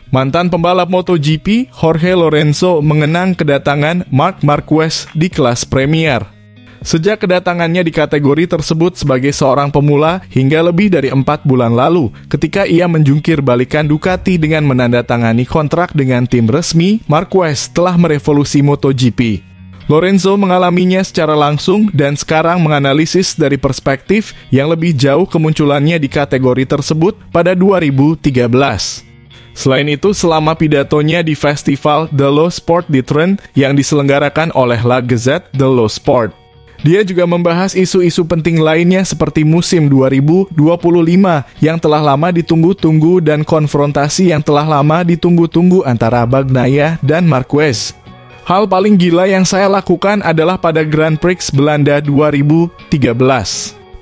Mantan pembalap MotoGP, Jorge Lorenzo mengenang kedatangan Marc Marquez di kelas Premier. Sejak kedatangannya di kategori tersebut sebagai seorang pemula hingga lebih dari 4 bulan lalu, ketika ia menjungkir balikan Ducati dengan menandatangani kontrak dengan tim resmi, Marquez telah merevolusi MotoGP. Lorenzo mengalaminya secara langsung dan sekarang menganalisis dari perspektif yang lebih jauh kemunculannya di kategori tersebut pada 2013. Selain itu, selama pidatonya di festival dello Sport di Trent yang diselenggarakan oleh La Gazzetta dello Sport, dia juga membahas isu-isu penting lainnya seperti musim 2025 yang telah lama ditunggu-tunggu dan konfrontasi yang telah lama ditunggu-tunggu antara Bagnaia dan Marquez. Hal paling gila yang saya lakukan adalah pada Grand Prix Belanda 2013.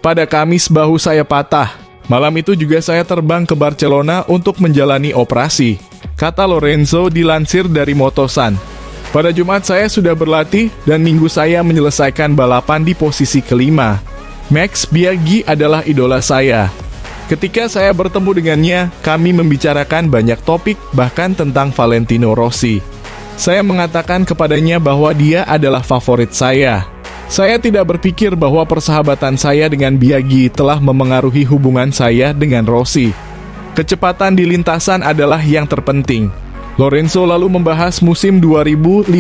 Pada Kamis bahu saya patah. Malam itu juga saya terbang ke Barcelona untuk menjalani operasi, kata Lorenzo dilansir dari Motosan. Pada Jumat saya sudah berlatih dan Minggu saya menyelesaikan balapan di posisi kelima. Max Biaggi adalah idola saya. Ketika saya bertemu dengannya, kami membicarakan banyak topik, bahkan tentang Valentino Rossi. Saya mengatakan kepadanya bahwa dia adalah favorit saya. Saya tidak berpikir bahwa persahabatan saya dengan Biaggi telah memengaruhi hubungan saya dengan Rossi. Kecepatan di lintasan adalah yang terpenting. Lorenzo lalu membahas musim 2015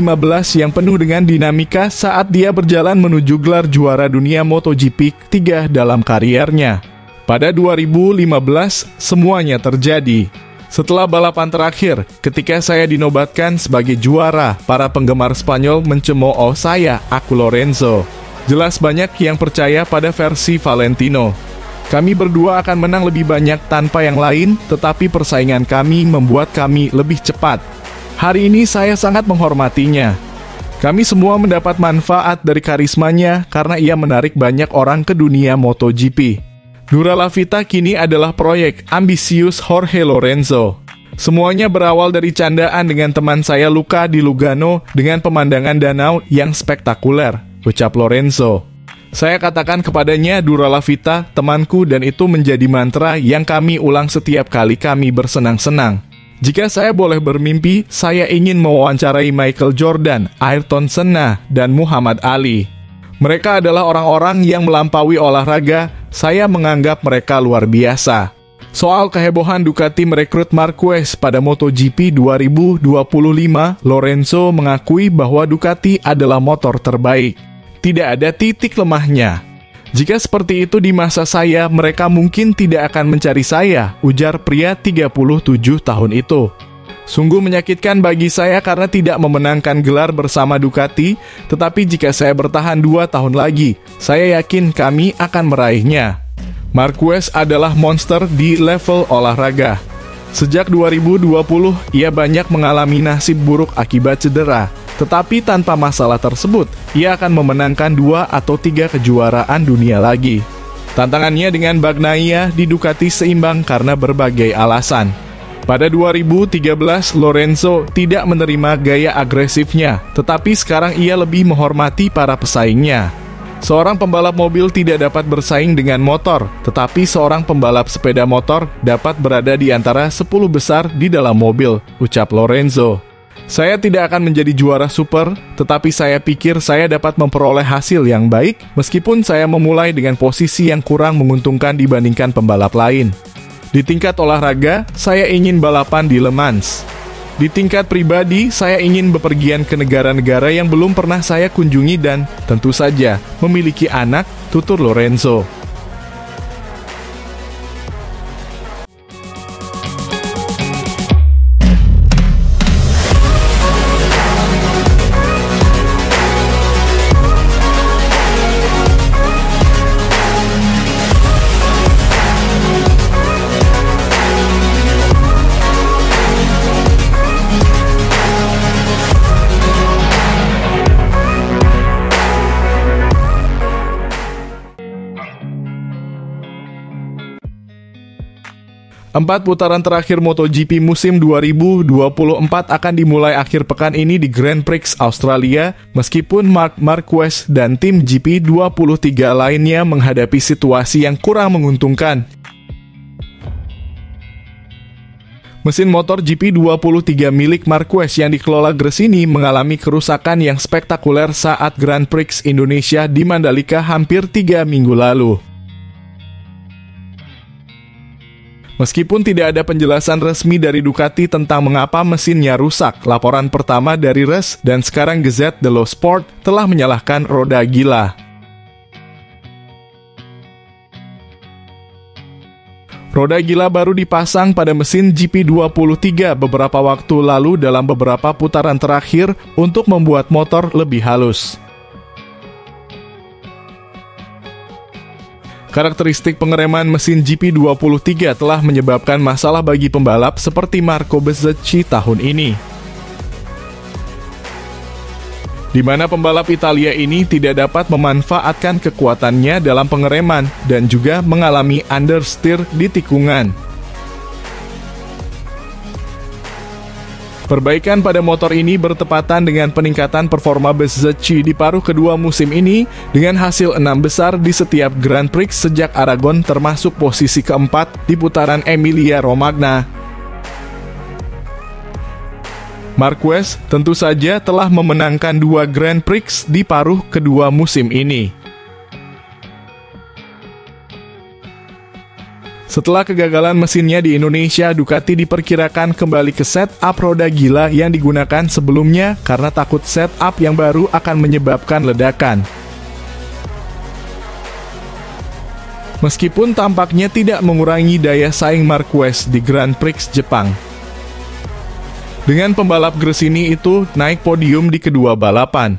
yang penuh dengan dinamika saat dia berjalan menuju gelar juara dunia MotoGP 3 dalam kariernya. Pada 2015, semuanya terjadi. Setelah balapan terakhir, ketika saya dinobatkan sebagai juara, para penggemar Spanyol mencemooh saya, aku Lorenzo. Jelas banyak yang percaya pada versi Valentino. Kami berdua akan menang lebih banyak tanpa yang lain, tetapi persaingan kami membuat kami lebih cepat. Hari ini saya sangat menghormatinya. Kami semua mendapat manfaat dari karismanya karena ia menarik banyak orang ke dunia MotoGP. Dura La Vita kini adalah proyek ambisius Jorge Lorenzo. Semuanya berawal dari candaan dengan teman saya Luca di Lugano dengan pemandangan danau yang spektakuler, ucap Lorenzo. Saya katakan kepadanya Dura La Vita, temanku, dan itu menjadi mantra yang kami ulang setiap kali kami bersenang-senang. Jika saya boleh bermimpi, saya ingin mewawancarai Michael Jordan, Ayrton Senna, dan Muhammad Ali. Mereka adalah orang-orang yang melampaui olahraga. Saya menganggap mereka luar biasa. Soal kehebohan Ducati merekrut Marquez pada MotoGP 2025, Lorenzo mengakui bahwa Ducati adalah motor terbaik. Tidak ada titik lemahnya. Jika seperti itu di masa saya, mereka mungkin tidak akan mencari saya, ujar pria 37 tahun itu. Sungguh menyakitkan bagi saya karena tidak memenangkan gelar bersama Ducati, tetapi jika saya bertahan 2 tahun lagi, saya yakin kami akan meraihnya. Marquez adalah monster di level olahraga. Sejak 2020, ia banyak mengalami nasib buruk akibat cedera, tetapi tanpa masalah tersebut, ia akan memenangkan 2 atau 3 kejuaraan dunia lagi. Tantangannya dengan Bagnaia di Ducati seimbang karena berbagai alasan. Pada 2013, Lorenzo tidak menerima gaya agresifnya, tetapi sekarang ia lebih menghormati para pesaingnya. Seorang pembalap mobil tidak dapat bersaing dengan motor, tetapi seorang pembalap sepeda motor dapat berada di antara 10 besar di dalam mobil, ucap Lorenzo. Saya tidak akan menjadi juara super, tetapi saya pikir saya dapat memperoleh hasil yang baik, meskipun saya memulai dengan posisi yang kurang menguntungkan dibandingkan pembalap lain. Di tingkat olahraga, saya ingin balapan di Le Mans. Di tingkat pribadi, saya ingin bepergian ke negara-negara yang belum pernah saya kunjungi dan, tentu saja, memiliki anak, tutur Lorenzo. Empat putaran terakhir MotoGP musim 2024 akan dimulai akhir pekan ini di Grand Prix Australia, meskipun Marc Marquez dan tim GP23 lainnya menghadapi situasi yang kurang menguntungkan. Mesin motor GP23 milik Marquez yang dikelola Gresini mengalami kerusakan yang spektakuler saat Grand Prix Indonesia di Mandalika hampir 3 minggu lalu. Meskipun tidak ada penjelasan resmi dari Ducati tentang mengapa mesinnya rusak, laporan pertama dari Res dan sekarang Gazette dello Sport telah menyalahkan roda gila. Roda gila baru dipasang pada mesin GP23 beberapa waktu lalu dalam beberapa putaran terakhir untuk membuat motor lebih halus. Karakteristik pengereman mesin GP23 telah menyebabkan masalah bagi pembalap seperti Marco Bezzecchi tahun ini, di mana pembalap Italia ini tidak dapat memanfaatkan kekuatannya dalam pengereman dan juga mengalami understeer di tikungan. Perbaikan pada motor ini bertepatan dengan peningkatan performa Bezzecchi di paruh kedua musim ini dengan hasil 6 besar di setiap Grand Prix sejak Aragon, termasuk posisi keempat di putaran Emilia-Romagna. Marquez tentu saja telah memenangkan 2 Grand Prix di paruh kedua musim ini. Setelah kegagalan mesinnya di Indonesia, Ducati diperkirakan kembali ke setup roda gila yang digunakan sebelumnya karena takut setup yang baru akan menyebabkan ledakan. Meskipun tampaknya tidak mengurangi daya saing Marquez di Grand Prix Jepang, dengan pembalap Gresini itu naik podium di kedua balapan.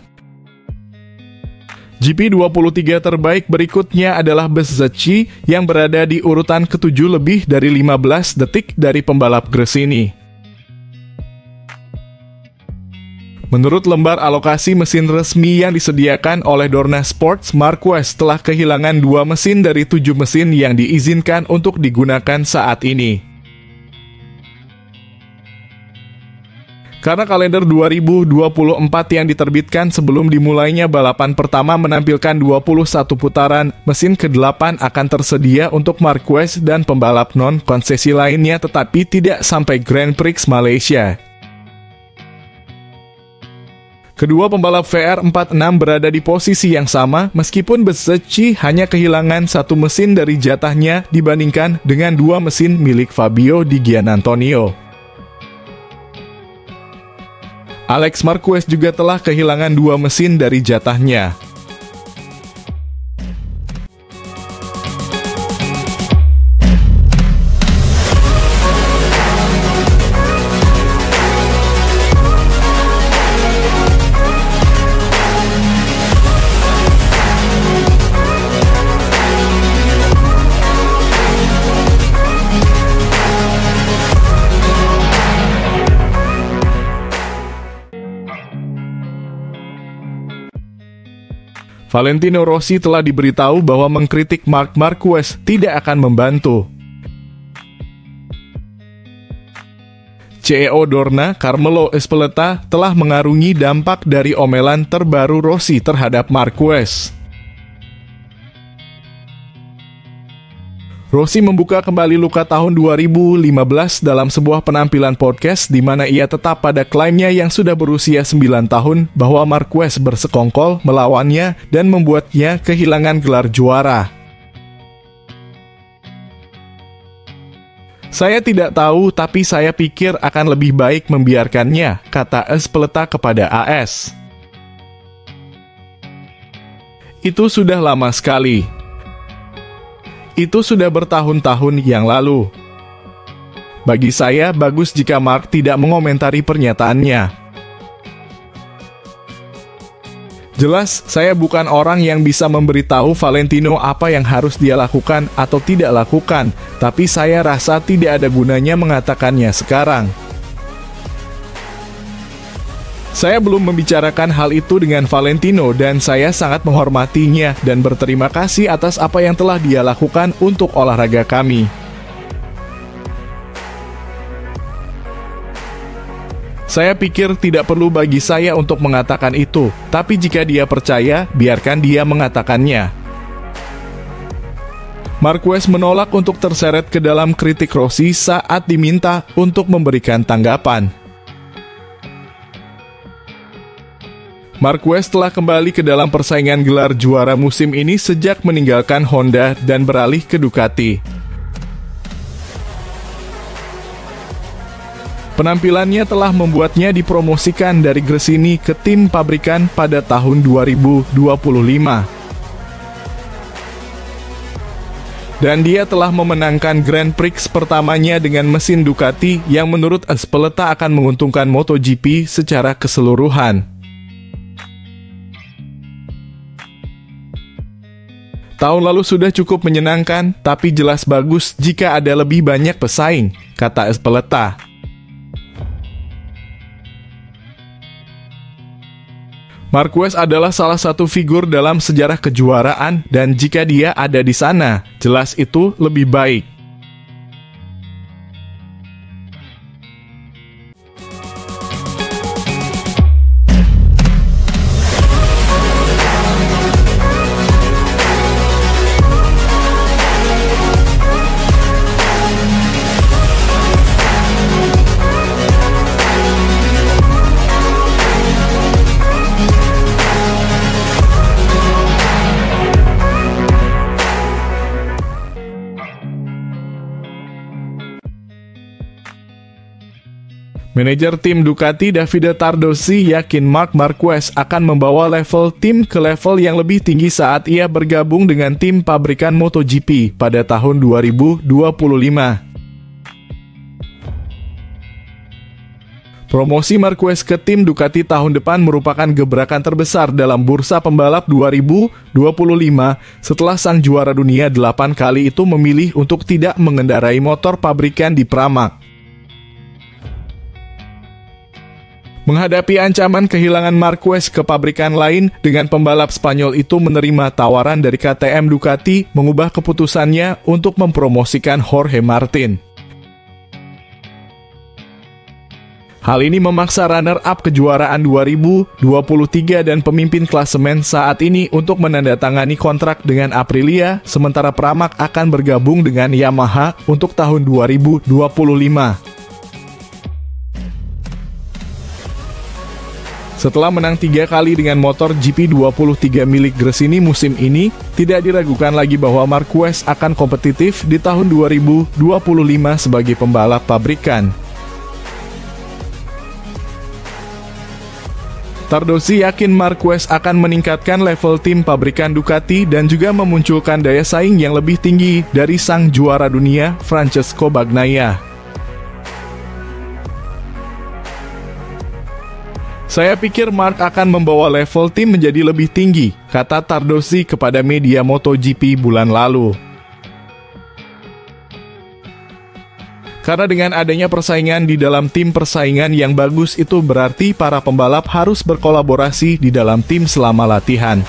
GP23 terbaik berikutnya adalah Bezzecchi yang berada di urutan ke-7 lebih dari 15 detik dari pembalap Gresini. Menurut lembar alokasi mesin resmi yang disediakan oleh Dorna Sports, Marquez telah kehilangan 2 mesin dari 7 mesin yang diizinkan untuk digunakan saat ini. Karena kalender 2024 yang diterbitkan sebelum dimulainya balapan pertama menampilkan 21 putaran, mesin ke-8 akan tersedia untuk Marquez dan pembalap non-konsesi lainnya, tetapi tidak sampai Grand Prix Malaysia. Kedua pembalap VR46 berada di posisi yang sama, meskipun Bezzecchi hanya kehilangan 1 mesin dari jatahnya dibandingkan dengan 2 mesin milik Fabio Di Giannantonio. Alex Marquez juga telah kehilangan 2 mesin dari jatahnya. Valentino Rossi telah diberitahu bahwa mengkritik Marc Marquez tidak akan membantu. CEO Dorna, Carmelo Ezpeleta, telah mengarungi dampak dari omelan terbaru Rossi terhadap Marquez. Rossi membuka kembali luka tahun 2015 dalam sebuah penampilan podcast di mana ia tetap pada klaimnya yang sudah berusia 9 tahun bahwa Marquez bersekongkol melawannya dan membuatnya kehilangan gelar juara. Saya tidak tahu, tapi saya pikir akan lebih baik membiarkannya, kata Ezpeleta kepada AS. Itu sudah lama sekali. Itu sudah bertahun-tahun yang lalu. Bagi saya, bagus jika Marc tidak mengomentari pernyataannya. Jelas, saya bukan orang yang bisa memberitahu Valentino apa yang harus dia lakukan atau tidak lakukan, tapi saya rasa tidak ada gunanya mengatakannya sekarang. Saya belum membicarakan hal itu dengan Valentino dan saya sangat menghormatinya dan berterima kasih atas apa yang telah dia lakukan untuk olahraga kami. Saya pikir tidak perlu bagi saya untuk mengatakan itu, tapi jika dia percaya, biarkan dia mengatakannya. Marquez menolak untuk terseret ke dalam kritik Rossi saat diminta untuk memberikan tanggapan. Marquez telah kembali ke dalam persaingan gelar juara musim ini sejak meninggalkan Honda dan beralih ke Ducati. Penampilannya telah membuatnya dipromosikan dari Gresini ke tim pabrikan pada tahun 2025. Dan dia telah memenangkan Grand Prix pertamanya dengan mesin Ducati yang menurut Espeleta akan menguntungkan MotoGP secara keseluruhan. Tahun lalu sudah cukup menyenangkan, tapi jelas bagus jika ada lebih banyak pesaing, kata Espeleta. Marquez adalah salah satu figur dalam sejarah kejuaraan dan jika dia ada di sana, jelas itu lebih baik. Manajer tim Ducati Davide Tardozzi yakin Marc Marquez akan membawa level tim ke level yang lebih tinggi saat ia bergabung dengan tim pabrikan MotoGP pada tahun 2025. Promosi Marquez ke tim Ducati tahun depan merupakan gebrakan terbesar dalam bursa pembalap 2025 setelah sang juara dunia 8 kali itu memilih untuk tidak mengendarai motor pabrikan di Pramac. Menghadapi ancaman kehilangan Marquez ke pabrikan lain, dengan pembalap Spanyol itu menerima tawaran dari KTM Ducati mengubah keputusannya untuk mempromosikan Jorge Martin. Hal ini memaksa runner-up kejuaraan 2023 dan pemimpin klasemen saat ini untuk menandatangani kontrak dengan Aprilia, sementara Pramac akan bergabung dengan Yamaha untuk tahun 2025. Setelah menang 3 kali dengan motor GP23 milik Gresini musim ini, tidak diragukan lagi bahwa Marquez akan kompetitif di tahun 2025 sebagai pembalap pabrikan. Tardozzi yakin Marquez akan meningkatkan level tim pabrikan Ducati dan juga memunculkan daya saing yang lebih tinggi dari sang juara dunia Francesco Bagnaia. Saya pikir Marc akan membawa level tim menjadi lebih tinggi, kata Tardozzi kepada media MotoGP bulan lalu. Karena dengan adanya persaingan di dalam tim persaingan yang bagus itu berarti para pembalap harus berkolaborasi di dalam tim selama latihan.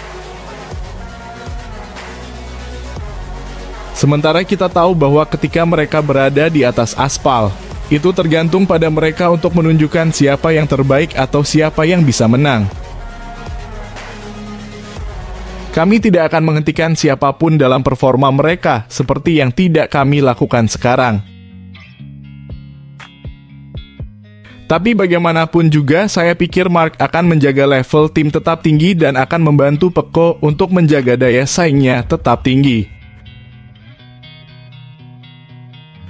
Sementara kita tahu bahwa ketika mereka berada di atas aspal, itu tergantung pada mereka untuk menunjukkan siapa yang terbaik atau siapa yang bisa menang. Kami tidak akan menghentikan siapapun dalam performa mereka, seperti yang tidak kami lakukan sekarang. Tapi bagaimanapun juga, saya pikir Marc akan menjaga level tim tetap tinggi dan akan membantu Pecco untuk menjaga daya saingnya tetap tinggi.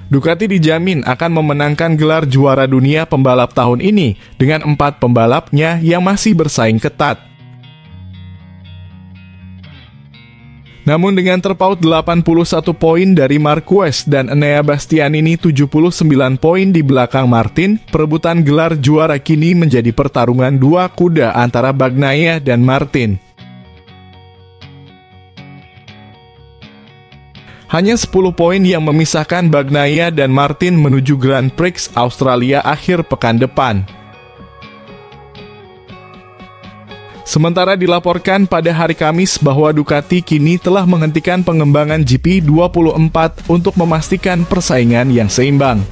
Ducati dijamin akan memenangkan gelar juara dunia pembalap tahun ini dengan 4 pembalapnya yang masih bersaing ketat. Namun dengan terpaut 81 poin dari Marquez dan Enea Bastianini 79 poin di belakang Martin, perebutan gelar juara kini menjadi pertarungan dua kuda antara Bagnaia dan Martin. Hanya 10 poin yang memisahkan Bagnaia dan Martin menuju Grand Prix Australia akhir pekan depan. Sementara dilaporkan pada hari Kamis bahwa Ducati kini telah menghentikan pengembangan GP24 untuk memastikan persaingan yang seimbang.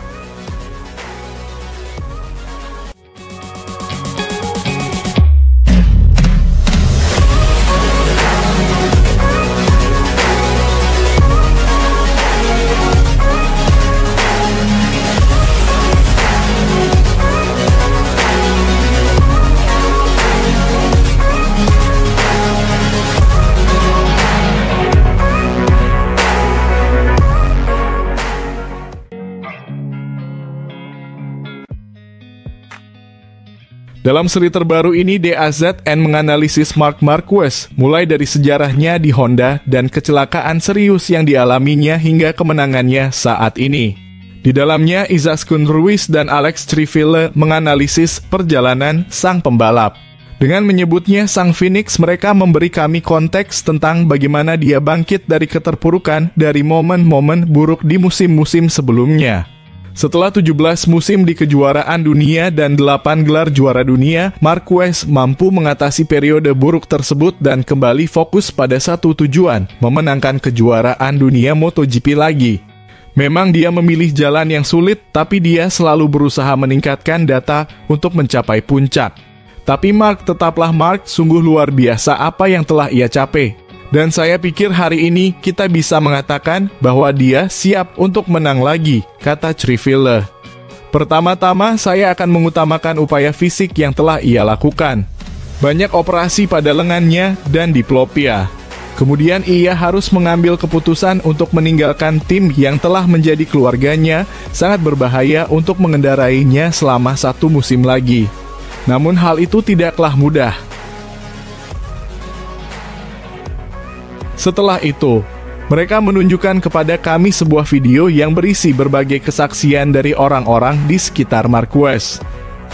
Dalam seri terbaru ini, DAZN menganalisis Marc Marquez, mulai dari sejarahnya di Honda dan kecelakaan serius yang dialaminya hingga kemenangannya saat ini. Di dalamnya, Izaskun Ruiz dan Alex Triville menganalisis perjalanan sang pembalap. Dengan menyebutnya Sang Phoenix, mereka memberi kami konteks tentang bagaimana dia bangkit dari keterpurukan dari momen-momen buruk di musim-musim sebelumnya. Setelah 17 musim di kejuaraan dunia dan 8 gelar juara dunia, Marquez mampu mengatasi periode buruk tersebut dan kembali fokus pada satu tujuan, memenangkan kejuaraan dunia MotoGP lagi. Memang dia memilih jalan yang sulit, tapi dia selalu berusaha meningkatkan data untuk mencapai puncak. Tapi Marc tetaplah Marc, sungguh luar biasa apa yang telah ia capai. Dan saya pikir hari ini kita bisa mengatakan bahwa dia siap untuk menang lagi, kata Triville. Pertama-tama saya akan mengutamakan upaya fisik yang telah ia lakukan. Banyak operasi pada lengannya dan diplopia. Kemudian ia harus mengambil keputusan untuk meninggalkan tim yang telah menjadi keluarganya, sangat berbahaya untuk mengendarainya selama 1 musim lagi. Namun hal itu tidaklah mudah. Setelah itu, mereka menunjukkan kepada kami sebuah video yang berisi berbagai kesaksian dari orang-orang di sekitar Marquez,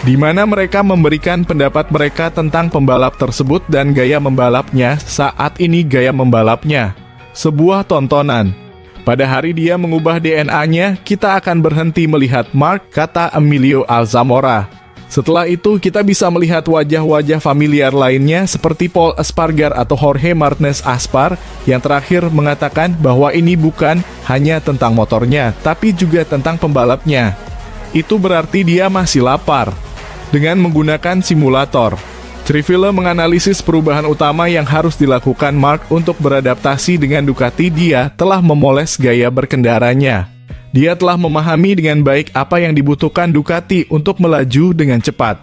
di mana mereka memberikan pendapat mereka tentang pembalap tersebut dan gaya membalapnya saat ini gaya membalapnya. Sebuah tontonan. Pada hari dia mengubah DNA-nya, kita akan berhenti melihat Marc, kata Emilio Alzamora. Setelah itu, kita bisa melihat wajah-wajah familiar lainnya seperti Paul Espargar atau Jorge Martinez Aspar yang terakhir mengatakan bahwa ini bukan hanya tentang motornya, tapi juga tentang pembalapnya. Itu berarti dia masih lapar. Dengan menggunakan simulator, Triville menganalisis perubahan utama yang harus dilakukan Marc untuk beradaptasi dengan Ducati. Dia telah memoles gaya berkendaranya. Dia telah memahami dengan baik apa yang dibutuhkan Ducati untuk melaju dengan cepat.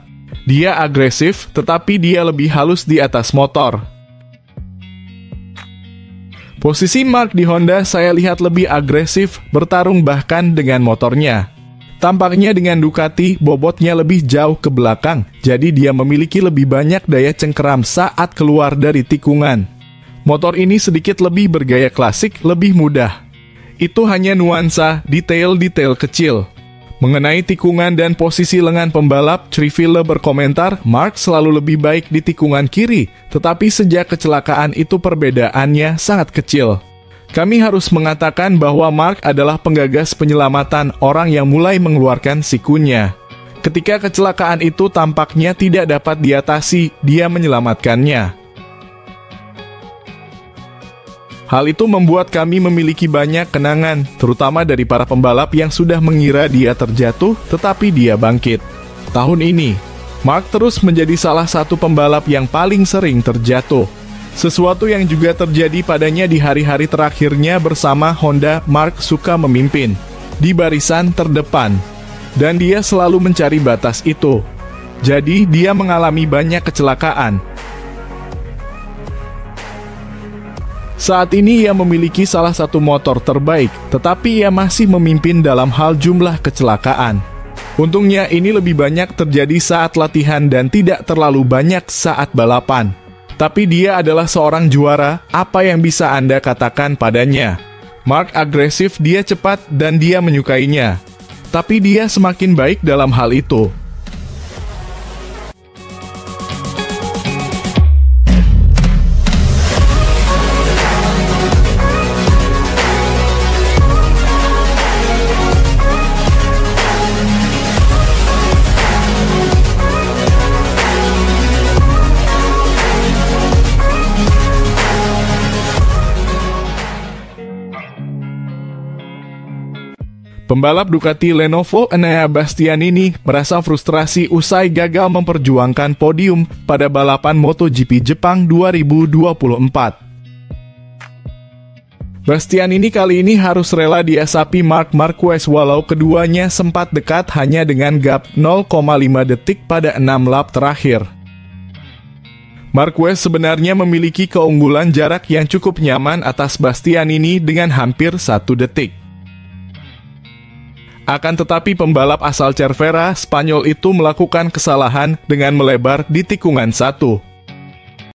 Dia agresif, tetapi dia lebih halus di atas motor. Posisi Marc di Honda saya lihat lebih agresif, bertarung bahkan dengan motornya. Tampaknya dengan Ducati, bobotnya lebih jauh ke belakang, jadi dia memiliki lebih banyak daya cengkeram saat keluar dari tikungan. Motor ini sedikit lebih bergaya klasik, lebih mudah. Itu hanya nuansa, detail-detail kecil. Mengenai tikungan dan posisi lengan pembalap, Triville berkomentar, Marc selalu lebih baik di tikungan kiri, tetapi sejak kecelakaan itu perbedaannya sangat kecil. Kami harus mengatakan bahwa Marc adalah penggagas penyelamatan orang yang mulai mengeluarkan sikunya. Ketika kecelakaan itu tampaknya tidak dapat diatasi, dia menyelamatkannya. Hal itu membuat kami memiliki banyak kenangan, terutama dari para pembalap yang sudah mengira dia terjatuh, tetapi dia bangkit. Tahun ini, Marc terus menjadi salah satu pembalap yang paling sering terjatuh. Sesuatu yang juga terjadi padanya di hari-hari terakhirnya bersama Honda. Marc suka memimpin di barisan terdepan, dan dia selalu mencari batas itu. Jadi, dia mengalami banyak kecelakaan. Saat ini ia memiliki salah satu motor terbaik, tetapi ia masih memimpin dalam hal jumlah kecelakaan. Untungnya ini lebih banyak terjadi saat latihan dan tidak terlalu banyak saat balapan. Tapi dia adalah seorang juara, apa yang bisa Anda katakan padanya? Marc agresif, dia cepat, dan dia menyukainya. Tapi dia semakin baik dalam hal itu. Pembalap Ducati Lenovo Enea Bastianini merasa frustrasi usai gagal memperjuangkan podium pada balapan MotoGP Jepang 2024. Bastianini kali ini harus rela diasapi Marc Marquez walau keduanya sempat dekat hanya dengan gap 0,5 detik pada 6 lap terakhir. Marquez sebenarnya memiliki keunggulan jarak yang cukup nyaman atas Bastianini dengan hampir 1 detik. Akan tetapi pembalap asal Cervera, Spanyol itu melakukan kesalahan dengan melebar di tikungan 1.